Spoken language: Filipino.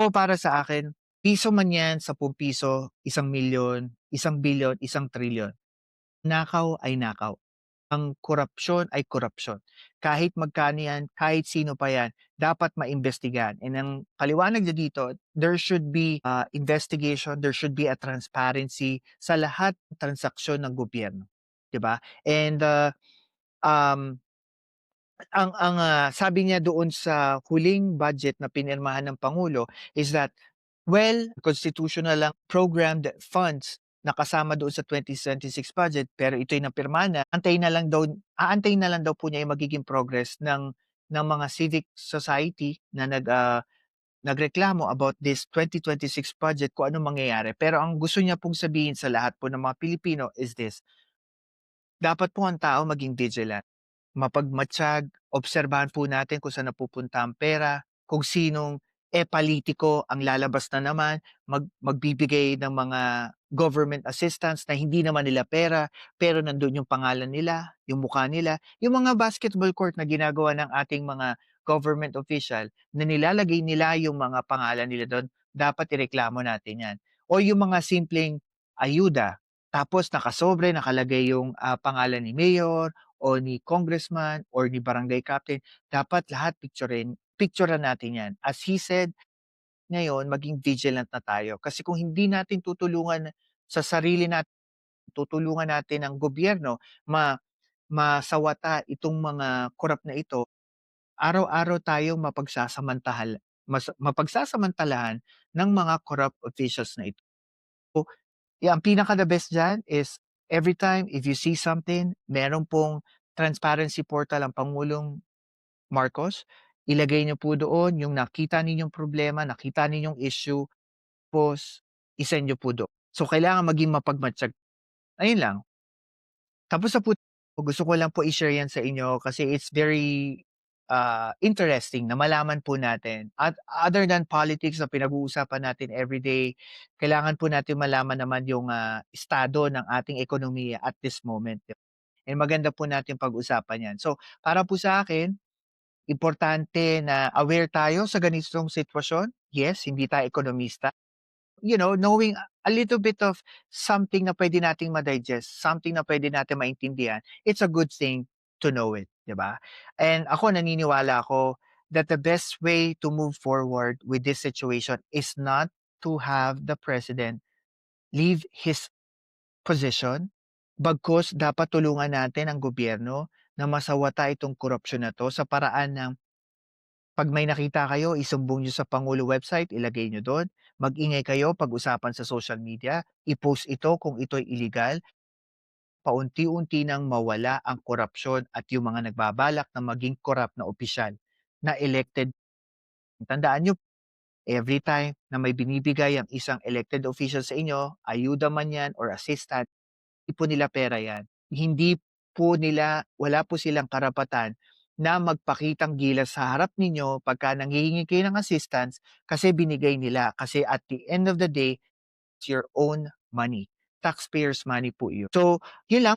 O para sa akin, piso man 'yan, ₱10, ₱1,000,000, ₱1,000,000,000, ₱1,000,000,000. Nakaw ay nakaw. Ang korapsyon ay korapsyon. Kahit magkano 'yan, kahit sino pa 'yan, dapat maimbestigahan and ang paliwanag niya dito, there should be, investigation, there should be a transparency sa lahat ng transaksyon ng gobyerno, 'di ba? And, um, sabi niya doon sa huling budget na pinirmahan ng pangulo is that, well, constitutional lang programmed funds na kasama doon sa 2026 budget pero ito'y napirma na, aantayin na lang daw po niya yung magiging progress ng mga civic society na nagreklamo about this 2026 budget kung anong mangyayari. Pero ang gusto niya pong sabihin sa lahat po ng mga Pilipino is this: dapat po ang tao maging vigilant. Mapagmatyag, obserbahan po natin kung saan napupunta ang pera, kung sinong politiko ang lalabas na naman, magbibigay ng mga government assistance na hindi naman nila pera, pero nandun yung pangalan nila, yung mukha nila. Yung mga basketball court na ginagawa ng ating mga government official na nilalagay nila yung mga pangalan nila dun, dapat ireklamo natin yan. O yung mga simpleng ayuda, tapos nakasobre, nakalagay yung pangalan ni mayor, o ni congressman or ni barangay captain, dapat lahat picturean natin 'yan. As he said, ngayon maging vigilant na tayo kasi kung hindi natin tutulungan sa sarili natin, tutulungan natin ang gobyerno masawata itong mga korap na ito, araw-araw tayong mapagsasamantalahan ng mga corrupt officials na ito. So, ang pinaka-the best diyan is every time if you see something, meron pong transparency portal ang Pangulong Marcos, ilagay niyo po doon yung nakita ninyong problema, nakita ninyong issue, tapos i-send niyo po doon. So, kailangan maging mapagmatyag, ayun lang. Tapos sa gusto ko lang po i-share 'yan sa inyo kasi it's very, interesting na malaman po natin at other than politics na pinag-uusapan natin everyday, kailangan po natin malaman naman yung, estado ng ating ekonomiya at this moment, and maganda po natin pag-usapan 'yan. So, para po sa akin, importante na aware tayo sa ganitong sitwasyon. Yes, hindi tayo ekonomista. Knowing a little bit of something na puwede nating ma-digest, something na puwede natin maintindihan, it's a good thing to know it, 'di ba? And ako naniniwala ako that the best way to move forward with this situation is not to have the president leave his position, bagkus dapat tulungan natin ang gobyerno na masawata itong korupsyon na 'to sa paraan ng 'pag may nakita kayo, isumbong niyo sa pangulo website, ilagay niyo do'n. Mag-ingay kayo pag-usapan sa social media, i-post ito kung ito'y illegal. Paunti-unti nang mawala ang korapsyon at yung mga nagbabalak na maging korap na opisyal na elected. Tandaan niyo, every time na may binibigay ang isang elected official sa inyo, ayuda man 'yan or assistant, hindi po nila pera 'yan. Hindi po nila Wala po silang karapatan na magpakitang gilas sa harap ninyo pagka nanghihingi kayo ng assistance kasi binigay nila. Kasi at the end of the day, it's your own money. Taxpayers' money po 'yun. So, 'yun lang.